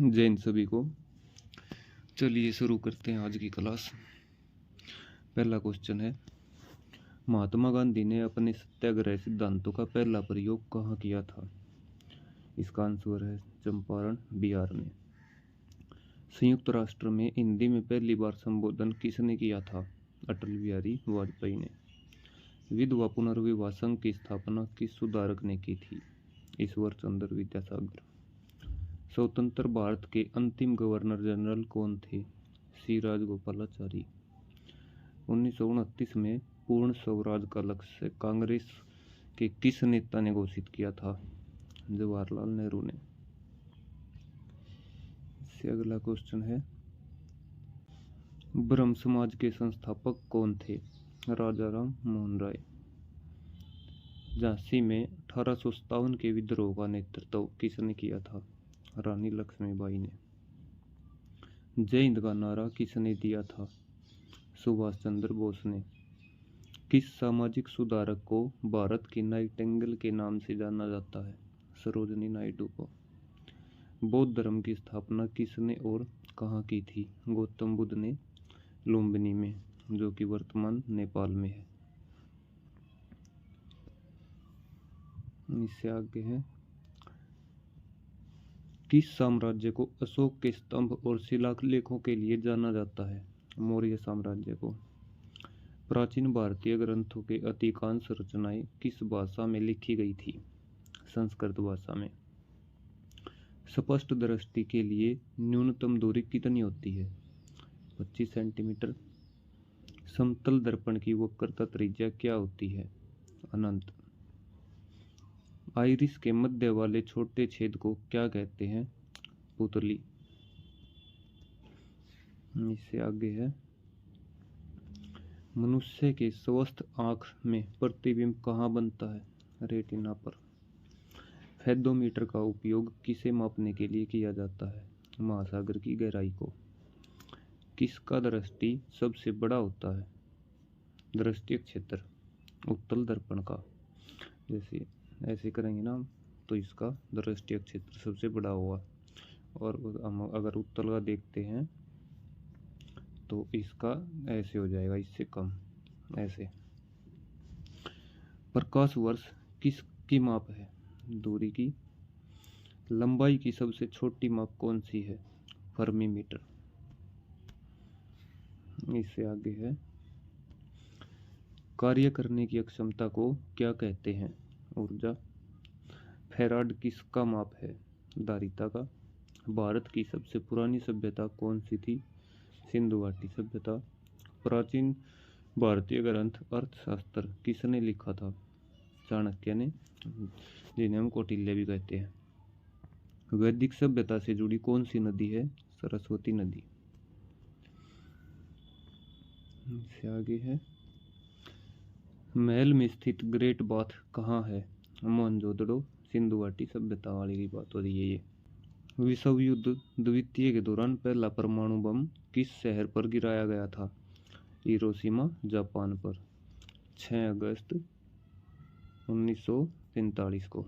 जय हिंद सभी को। चलिए शुरू करते हैं आज की क्लास। पहला क्वेश्चन है, महात्मा गांधी ने अपने सत्याग्रह सिद्धांतों का पहला प्रयोग कहाँ किया था? इसका आंसर है चंपारण, बिहार में। संयुक्त राष्ट्र में हिंदी में पहली बार संबोधन किसने किया था? अटल बिहारी वाजपेयी ने। विधवा पुनर्विवाह संघ की स्थापना किस सुधारक ने की थी? ईश्वर चंद्र विद्यासागर। स्वतंत्र भारत के अंतिम गवर्नर जनरल कौन थे? सी राजगोपालाचारी। 1929 में पूर्ण स्वराज का लक्ष्य कांग्रेस के किस नेता ने घोषित किया था? जवाहरलाल नेहरू ने। इससे अगला क्वेश्चन है, ब्रह्म समाज के संस्थापक कौन थे? राजा राम मोहन राय। झांसी में 1857 के विद्रोह का नेतृत्व किसने किया था? रानी लक्ष्मीबाई ने। जय हिंद का नारा किसने दिया था? सुभाष चंद्र बोस ने। किस सामाजिक सुधारक को भारत की नाइटिंगेल के नाम से जाना जाता है? सरोजिनी नायडू को। बौद्ध धर्म की स्थापना किसने और कहाँ की थी? गौतम बुद्ध ने लुम्बिनी में, जो कि वर्तमान नेपाल में है। इससे आगे है, किस साम्राज्य को अशोक के स्तंभ और शिलालेखों के लिए जाना जाता है? मौर्य साम्राज्य को। प्राचीन भारतीय ग्रंथों के अधिकांश रचनाएं किस भाषा में लिखी गई थी? संस्कृत भाषा में। स्पष्ट दृष्टि के लिए न्यूनतम दूरी कितनी होती है? 25 सेंटीमीटर। समतल दर्पण की वक्रता त्रिज्या क्या होती है? अनंत। आइरिस के मध्य वाले छोटे छेद को क्या कहते हैं? पुतली। इससे आगे है, मनुष्य के स्वस्थ आंख में प्रतिबिंब कहाँ बनता है? रेटिना पर। फेदोमीटर का उपयोग किसे मापने के लिए किया जाता है? महासागर की गहराई को। किसका दृष्टि सबसे बड़ा होता है? दृष्टि क्षेत्र उत्तल दर्पण का। जैसे ऐसे करेंगे ना तो इसका दृष्टि क्षेत्र सबसे बड़ा होगा, और हम अगर उत्तल का देखते हैं तो इसका ऐसे हो जाएगा, इससे कम ऐसे। प्रकाश वर्ष किसकी माप है? दूरी की। लंबाई की सबसे छोटी माप कौन सी है? Fermi metre. इससे आगे है, कार्य करने की अक्षमता को क्या कहते हैं? ऊर्जा। फैराड किसका माप है? धारिता का। भारत की सबसे पुरानी सभ्यता कौन सी थी? सिंधु घाटी सभ्यता। प्राचीन भारतीय ग्रंथ अर्थशास्त्र किसने लिखा था? चाणक्य ने, जिन्हें हम कौटिल्य भी कहते हैं। वैदिक सभ्यता से जुड़ी कौन सी नदी है? सरस्वती नदी। इससे आगे है, महल में स्थित ग्रेट बाथ कहाँ है? मोहनजोदड़ो। सिंधु घाटी सभ्यता वाली की बात हो रही है ये। विश्व युद्ध द्वितीय के दौरान पहला परमाणु बम किस शहर पर गिराया गया था? हिरोशिमा, जापान पर, 6 अगस्त 1943 को।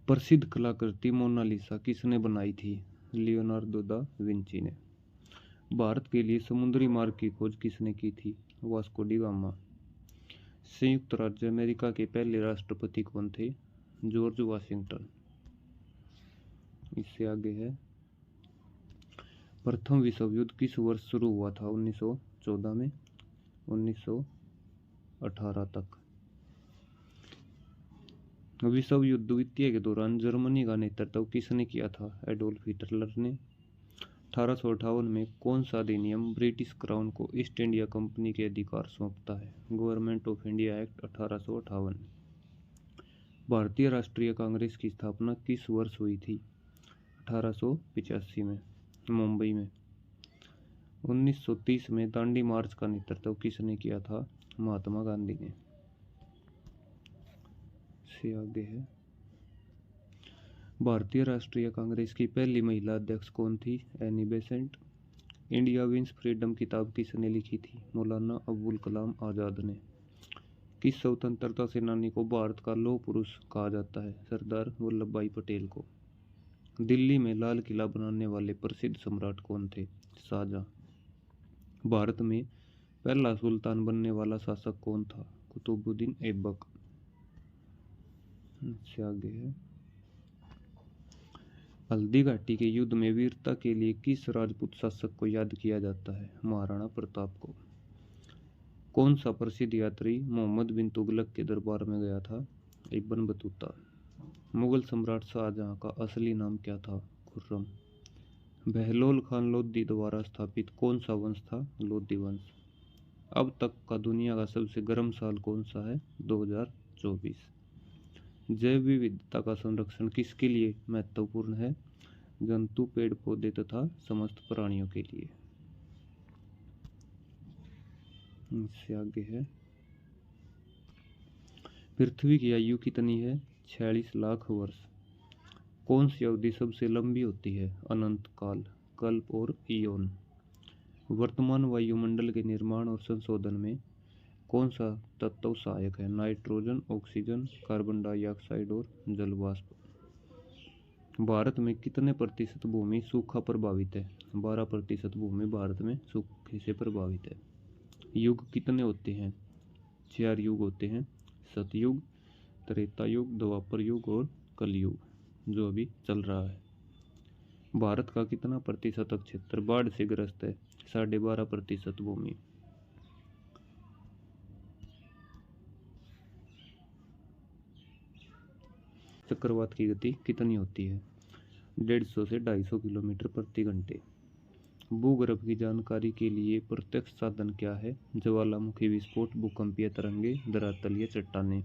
प्रसिद्ध कलाकृति मोनालिसा किसने बनाई थी? लियोनार्दो दा विंची ने। भारत के लिए समुद्री मार्ग की खोज किसने की थी? Vasco D gamma. संयुक्त राज्य अमेरिका के पहले राष्ट्रपति कौन थे? George Washington. इससे आगे है, प्रथम विश्व युद्ध किस वर्ष शुरू हुआ था? 1914 में, 1918 तक। विश्व युद्ध द्वितीय के दौरान जर्मनी का नेतृत्व किसने किया था? एडोल्फ हिटलर ने। 1858 में कौन सा अधिनियम ब्रिटिश क्राउन को ईस्ट इंडिया कंपनी के अधिकार सौंपता है? Government of India act 1858। भारतीय राष्ट्रीय कांग्रेस की स्थापना किस वर्ष हुई थी? 1885 में, मुंबई में। 1930 में दांडी मार्च का नेतृत्व किसने किया था? महात्मा गांधी ने। से आगे है, भारतीय राष्ट्रीय कांग्रेस की पहली महिला अध्यक्ष कौन थी? Annie Besant. India wins freedom किताब किसने लिखी थी? मौलाना अबुल कलाम आजाद ने। किस स्वतंत्रता सेनानी को भारत का लौह पुरुष कहा जाता है? सरदार वल्लभ भाई पटेल को। दिल्ली में लाल किला बनाने वाले प्रसिद्ध सम्राट कौन थे? शाहजहां। भारत में पहला सुल्तान बनने वाला शासक कौन था? कुतुबुद्दीन ऐबक। इससे आगे है, हल्दी घाटी के युद्ध में वीरता के लिए किस राजपूत शासक को याद किया जाता है? महाराणा प्रताप को। कौन सा प्रसिद्ध यात्री मोहम्मद बिन तुगलक के दरबार में गया था? Ibn Battuta. मुगल सम्राट शाहजहां का असली नाम क्या था? खुर्रम। बहलोल खान लोधी द्वारा स्थापित कौन सा वंश था? लोधी वंश। अब तक का दुनिया का सबसे गर्म साल कौन सा है? 2024। जैव विविधता का संरक्षण किसके लिए महत्वपूर्ण है? जंतु, पेड़ पौधे तथा समस्त प्राणियों के लिए। इससे आगे है, पृथ्वी की आयु कितनी है? 46 लाख वर्ष। कौन सी अवधि सबसे लंबी होती है? अनंत काल, कल्प और इयोन। वर्तमान वायुमंडल के निर्माण और संशोधन में कौन सा तत्व सहायक है? नाइट्रोजन, ऑक्सीजन, कार्बन डाइऑक्साइड और जल वाष्प। भारत में कितने प्रतिशत भूमि सूखा प्रभावित है? 12% भूमि भारत में सूखे से प्रभावित है। युग कितने होते हैं? 4 युग होते हैं, सतयुग, त्रेता युग, द्वापर युग और कलयुग, जो अभी चल रहा है। भारत का कितना प्रतिशत क्षेत्र बाढ़ से ग्रस्त है? 12.5% भूमि। चक्रवात की गति कितनी होती है? 150 से 250 किलोमीटर प्रति घंटे। भूगर्भ की जानकारी के लिए प्रत्यक्ष साधन क्या है? ज्वालामुखी विस्फोट, भूकंपीय तरंगे, धरातलीय चट्टानें।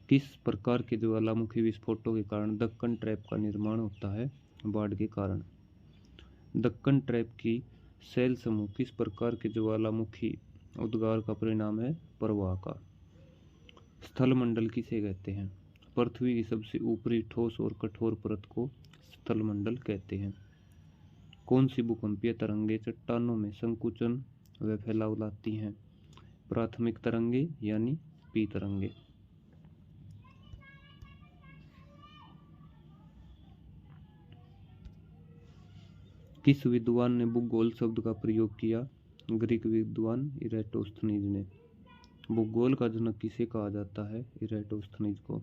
किस प्रकार के ज्वालामुखी विस्फोटों के कारण दक्कन ट्रैप का निर्माण होता है? बाढ़ के कारण। दक्कन ट्रैप की सेल समूह किस प्रकार के ज्वालामुखी उद्गार का परिणाम है? प्रवाह का। स्थल मंडल किसे कहते हैं? पृथ्वी की सबसे ऊपरी ठोस और कठोर परत को स्थल मंडल कहते हैं। कौन सी भूकंपीय तरंगे चट्टानों में संकुचन व फैलाव लाती हैं? प्राथमिक तरंगे यानी पी तरंगे। किस विद्वान ने भूगोल शब्द का प्रयोग किया? ग्रीक विद्वान इरेटोस्थनीज ने। भूगोल का जनक किसे कहा जाता है? इरेटोस्थनीज को।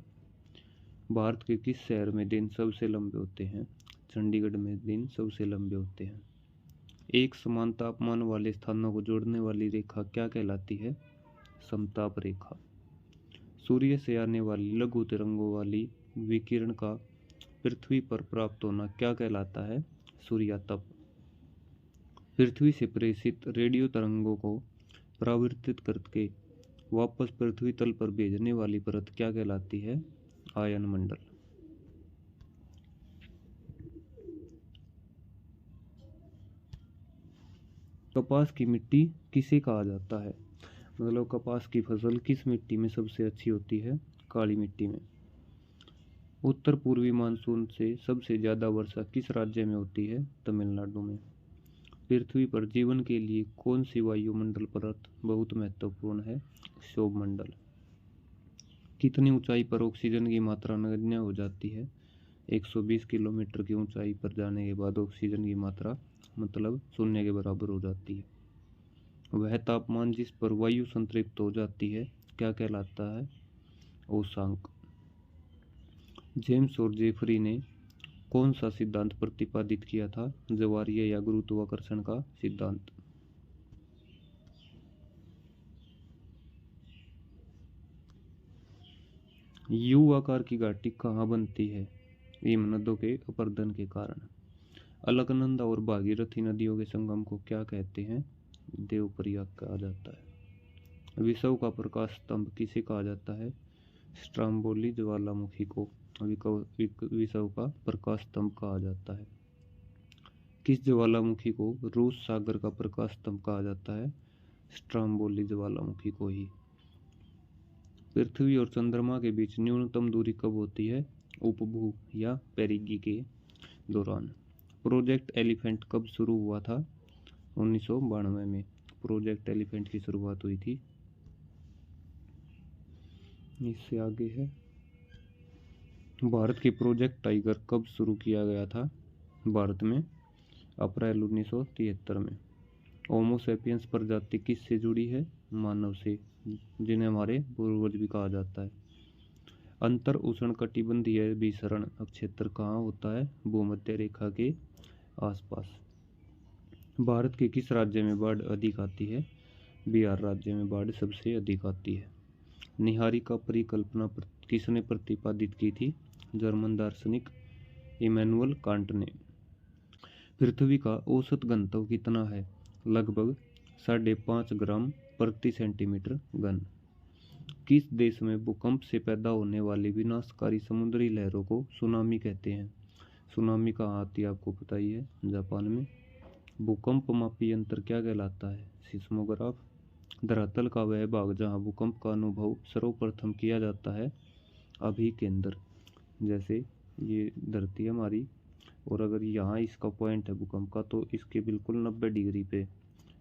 भारत के किस शहर में दिन सबसे लंबे होते हैं? चंडीगढ़ में दिन सबसे लंबे होते हैं। एक समान तापमान वाले स्थानों को जोड़ने वाली रेखा क्या कहलाती है? समताप रेखा। सूर्य से आने वाली लघु तरंगों वाली विकिरण का पृथ्वी पर प्राप्त होना क्या कहलाता है? सूर्यातप। पृथ्वी से प्रेषित रेडियो तरंगों को परावर्तित करके वापस पृथ्वी तल पर भेजने वाली परत क्या कहलाती है? आयन मंडल। कपास की मिट्टी किसे कहा जाता है? मतलब कपास की फसल किस मिट्टी में सबसे अच्छी होती है? काली मिट्टी में। उत्तर पूर्वी मानसून से सबसे ज्यादा वर्षा किस राज्य में होती है? तमिलनाडु में। पृथ्वी पर जीवन के लिए कौन सी वायुमंडल परत बहुत महत्वपूर्ण है? क्षोभ मंडल। कितनी ऊंचाई पर ऑक्सीजन की मात्रा नगण्य हो जाती है? 120 किलोमीटर की ऊंचाई पर जाने के बाद ऑक्सीजन की मात्रा मतलब शून्य के बराबर हो जाती है। वह तापमान जिस पर वायु संतृप्त हो जाती है क्या कहलाता है? औशांक। जेम्स और जेफरी ने कौन सा सिद्धांत प्रतिपादित किया था? ज्वारीय या गुरुत्वाकर्षण का सिद्धांत। यू आकार की घाटी कहाँ बनती है? हिमनदों के अपर्दन के कारण। अलकनंदा और भागीरथी नदियों के संगम को क्या कहते हैं? देवप्रयाग कहा जाता है। विषव का प्रकाश स्तंभ किसे कहा जाता है? स्ट्राम्बोली ज्वालामुखी को विषव का प्रकाश स्तंभ कहा जाता है। किस ज्वालामुखी को रूस सागर का प्रकाश स्तंभ कहा जाता है? स्ट्राम्बोली ज्वालामुखी को ही। पृथ्वी और चंद्रमा के बीच न्यूनतम दूरी कब होती है? उपभू या पेरिगी के दौरान। प्रोजेक्ट एलिफेंट कब शुरू हुआ था? 1992 में प्रोजेक्ट एलिफेंट की शुरुआत हुई थी। इससे आगे है, भारत की प्रोजेक्ट टाइगर कब शुरू किया गया था भारत में? अप्रैल 1973 में। होमो सेपियंस प्रजाति किससे जुड़ी है? मानव से, जिन्हें हमारे पूर्वज भी कहा जाता है। अंतर उष्णकटिबंधीय विसरण क्षेत्र कहाँ होता है? भूमध्य रेखा के आसपास। भारत के किस राज्य में बाढ़ अधिक आती है? बिहार राज्य में बाढ़ सबसे अधिक आती है। निहारिका परिकल्पना किसने प्रतिपादित की थी? जर्मन दार्शनिक इमैनुअल कांट ने। पृथ्वी का औसत घनत्व कितना है? लगभग 5.5 ग्राम प्रति सेंटीमीटर घन। किस देश में भूकंप से पैदा होने वाली विनाशकारी समुद्री लहरों को सुनामी कहते हैं? सुनामी कहाँ आती है आपको पता ही है, जापान में। भूकंप मापी यंत्र क्या कहलाता है? सिस्मोग्राफ। धरातल का वह भाग जहाँ भूकंप का अनुभव सर्वप्रथम किया जाता है अभिकेंद्र। जैसे ये धरती है हमारी, और अगर यहाँ इसका पॉइंट है भूकंप का, तो इसके बिल्कुल 90 डिग्री पे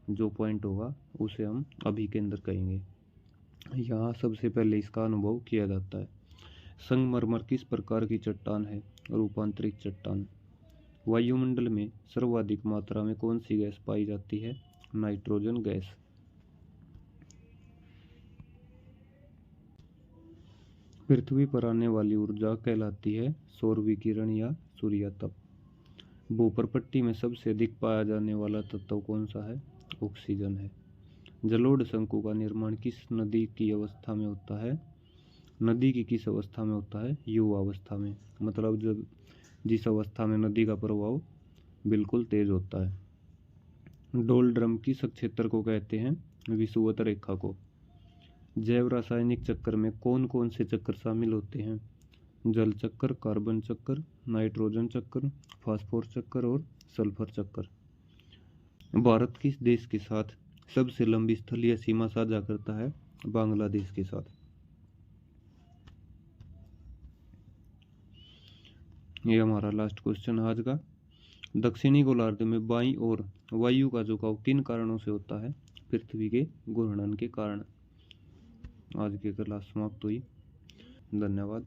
जो पॉइंट होगा उसे हम अभिकेंद्र कहेंगे। यहाँ सबसे पहले इसका अनुभव किया जाता है। संगमरमर किस प्रकार की चट्टान है? रूपांतरित चट्टान। वायुमंडल में सर्वाधिक मात्रा में कौन सी गैस पाई जाती है? Nitrogen gas. पृथ्वी पर आने वाली ऊर्जा कहलाती है सौर विकिरण या सूर्यतप। भूपर्पट्टी में सबसे अधिक पाया जाने वाला तत्व कौन सा है? ऑक्सीजन है। जलोढ़ शंकु का निर्माण किस नदी की अवस्था में होता है? नदी की किस अवस्था में होता है? युवा अवस्था में, मतलब जब जिस अवस्था में नदी का प्रवाह बिल्कुल तेज होता है। डोल ड्रम किस क्षेत्र को कहते हैं? विषुवत रेखा को। जैव रासायनिक चक्र में कौन कौन से चक्र शामिल होते हैं? जल चक्र, कार्बन चक्र, नाइट्रोजन चक्र, फास्फोरस चक्र और सल्फर चक्र। भारत किस देश के साथ सबसे लंबी स्थलीय सीमा साझा करता है? बांग्लादेश के साथ। ये हमारा लास्ट क्वेश्चन आज का। दक्षिणी गोलार्ध में बाईं ओर वायु का झुकाव किन कारणों से होता है? पृथ्वी के घूर्णन के कारण। आज की क्लास समाप्त हुई। धन्यवाद।